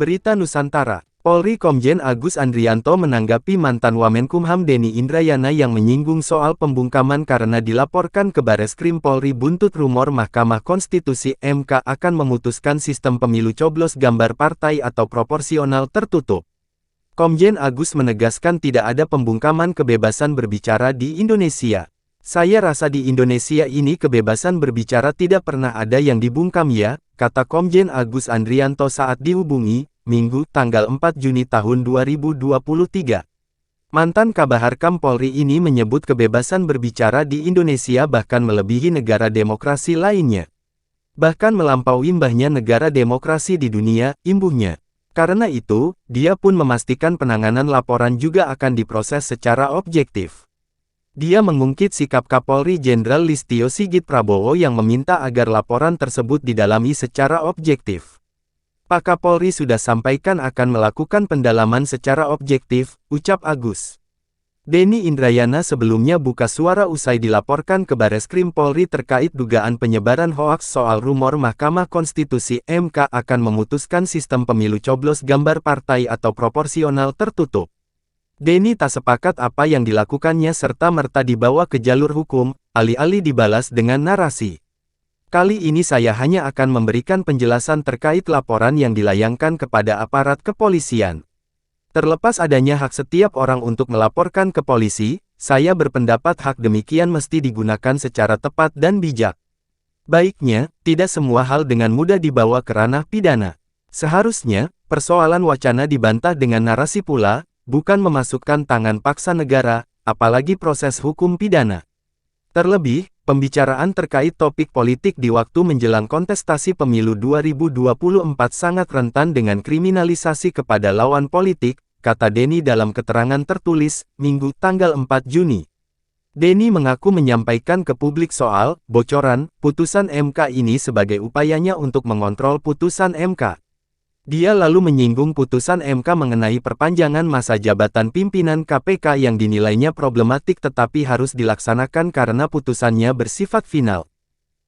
Berita Nusantara, Polri Komjen Agus Andrianto menanggapi mantan Wamenkumham Denny Indrayana yang menyinggung soal pembungkaman karena dilaporkan ke Bareskrim Polri buntut rumor Mahkamah Konstitusi (MK) akan memutuskan sistem pemilu coblos gambar partai atau proporsional tertutup. Komjen Agus menegaskan tidak ada pembungkaman kebebasan berbicara di Indonesia. Saya rasa di Indonesia ini kebebasan berbicara tidak pernah ada yang dibungkam ya, kata Komjen Agus Andrianto saat dihubungi, Minggu, tanggal 4 Juni tahun 2023. Mantan Kabaharkam Polri ini menyebut kebebasan berbicara di Indonesia bahkan melebihi negara demokrasi lainnya. Bahkan melampaui mbahnya negara demokrasi di dunia, imbuhnya. Karena itu, dia pun memastikan penanganan laporan juga akan diproses secara objektif. Dia mengungkit sikap Kapolri Jenderal Listio Sigit Prabowo yang meminta agar laporan tersebut didalami secara objektif. Pak Kapolri sudah sampaikan akan melakukan pendalaman secara objektif, ucap Agus. Denny Indrayana sebelumnya buka suara usai dilaporkan ke Bareskrim Polri terkait dugaan penyebaran hoaks soal rumor Mahkamah Konstitusi (MK) akan memutuskan sistem pemilu coblos gambar partai atau proporsional tertutup. Denny tak sepakat apa yang dilakukannya serta-merta dibawa ke jalur hukum, alih-alih dibalas dengan narasi. Kali ini saya hanya akan memberikan penjelasan terkait laporan yang dilayangkan kepada aparat kepolisian. Terlepas adanya hak setiap orang untuk melaporkan ke polisi, saya berpendapat hak demikian mesti digunakan secara tepat dan bijak. Baiknya, tidak semua hal dengan mudah dibawa ke ranah pidana. Seharusnya, persoalan wacana dibantah dengan narasi pula, bukan memasukkan tangan paksa negara, apalagi proses hukum pidana. Terlebih, pembicaraan terkait topik politik di waktu menjelang kontestasi pemilu 2024 sangat rentan dengan kriminalisasi kepada lawan politik, kata Denny dalam keterangan tertulis, Minggu, tanggal 4 Juni. Denny mengaku menyampaikan ke publik soal bocoran putusan MK ini sebagai upayanya untuk mengontrol putusan MK. Dia lalu menyinggung putusan MK mengenai perpanjangan masa jabatan pimpinan KPK yang dinilainya problematik tetapi harus dilaksanakan karena putusannya bersifat final.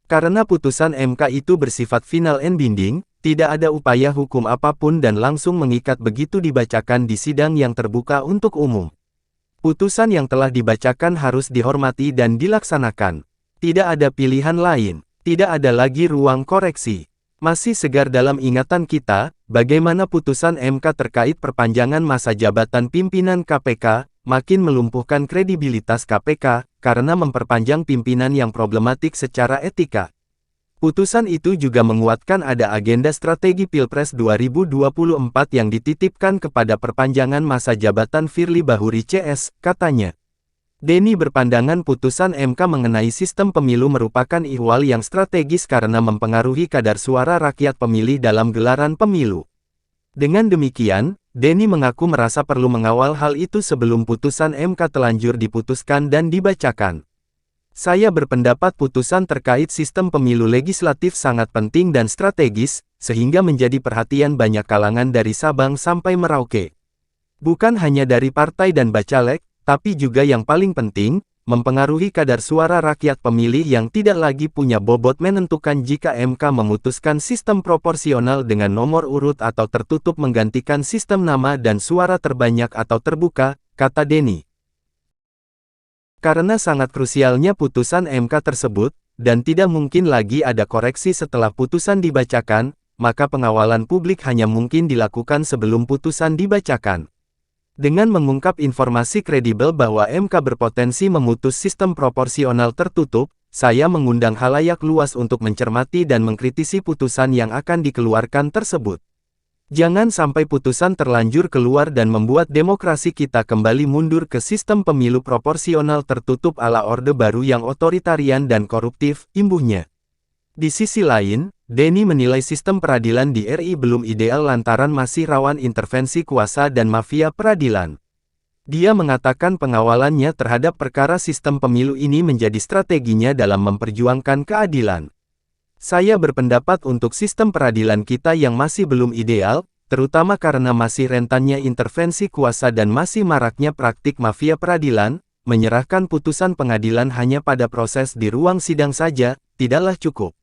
Karena putusan MK itu bersifat final and binding, tidak ada upaya hukum apapun dan langsung mengikat begitu dibacakan di sidang yang terbuka untuk umum. Putusan yang telah dibacakan harus dihormati dan dilaksanakan. Tidak ada pilihan lain, tidak ada lagi ruang koreksi. Masih segar dalam ingatan kita, bagaimana putusan MK terkait perpanjangan masa jabatan pimpinan KPK, makin melumpuhkan kredibilitas KPK, karena memperpanjang pimpinan yang problematik secara etika. Putusan itu juga menguatkan ada agenda strategi Pilpres 2024 yang dititipkan kepada perpanjangan masa jabatan Firly Bahuri CS, katanya. Denny berpandangan putusan MK mengenai sistem pemilu merupakan ihwal yang strategis karena mempengaruhi kadar suara rakyat pemilih dalam gelaran pemilu. Dengan demikian, Denny mengaku merasa perlu mengawal hal itu sebelum putusan MK telanjur diputuskan dan dibacakan. Saya berpendapat putusan terkait sistem pemilu legislatif sangat penting dan strategis, sehingga menjadi perhatian banyak kalangan dari Sabang sampai Merauke. Bukan hanya dari partai dan bacalek, tapi juga yang paling penting, mempengaruhi kadar suara rakyat pemilih yang tidak lagi punya bobot menentukan jika MK memutuskan sistem proporsional dengan nomor urut atau tertutup menggantikan sistem nama dan suara terbanyak atau terbuka, kata Denny. Karena sangat krusialnya putusan MK tersebut, dan tidak mungkin lagi ada koreksi setelah putusan dibacakan, maka pengawalan publik hanya mungkin dilakukan sebelum putusan dibacakan. Dengan mengungkap informasi kredibel bahwa MK berpotensi memutus sistem proporsional tertutup, saya mengundang khalayak luas untuk mencermati dan mengkritisi putusan yang akan dikeluarkan tersebut. Jangan sampai putusan terlanjur keluar dan membuat demokrasi kita kembali mundur ke sistem pemilu proporsional tertutup ala Orde Baru yang otoritarian dan koruptif, imbuhnya. Di sisi lain, Denny menilai sistem peradilan di RI belum ideal lantaran masih rawan intervensi kuasa dan mafia peradilan. Dia mengatakan pengawalannya terhadap perkara sistem pemilu ini menjadi strateginya dalam memperjuangkan keadilan. Saya berpendapat untuk sistem peradilan kita yang masih belum ideal, terutama karena masih rentannya intervensi kuasa dan masih maraknya praktik mafia peradilan, menyerahkan putusan pengadilan hanya pada proses di ruang sidang saja, tidaklah cukup.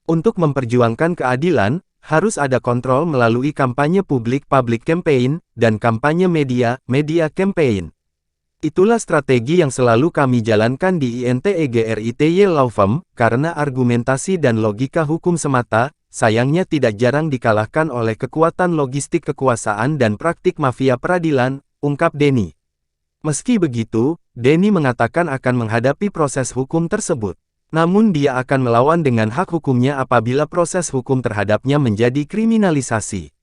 Untuk memperjuangkan keadilan, harus ada kontrol melalui kampanye publik public campaign, dan kampanye media media campaign. Itulah strategi yang selalu kami jalankan di INTEGRITY Law Firm, karena argumentasi dan logika hukum semata, sayangnya tidak jarang dikalahkan oleh kekuatan logistik kekuasaan dan praktik mafia peradilan, ungkap Denny. Meski begitu, Denny mengatakan akan menghadapi proses hukum tersebut. Namun dia akan melawan dengan hak hukumnya apabila proses hukum terhadapnya menjadi kriminalisasi.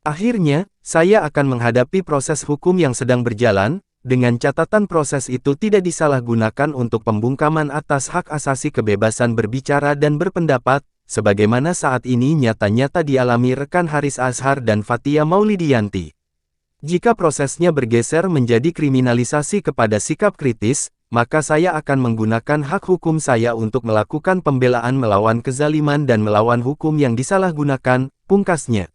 Akhirnya, saya akan menghadapi proses hukum yang sedang berjalan, dengan catatan proses itu tidak disalahgunakan untuk pembungkaman atas hak asasi kebebasan berbicara dan berpendapat, sebagaimana saat ini nyata-nyata dialami rekan Haris Azhar dan Fathia Maulidiyanti. Jika prosesnya bergeser menjadi kriminalisasi kepada sikap kritis, maka saya akan menggunakan hak hukum saya untuk melakukan pembelaan melawan kezaliman dan melawan hukum yang disalahgunakan, pungkasnya.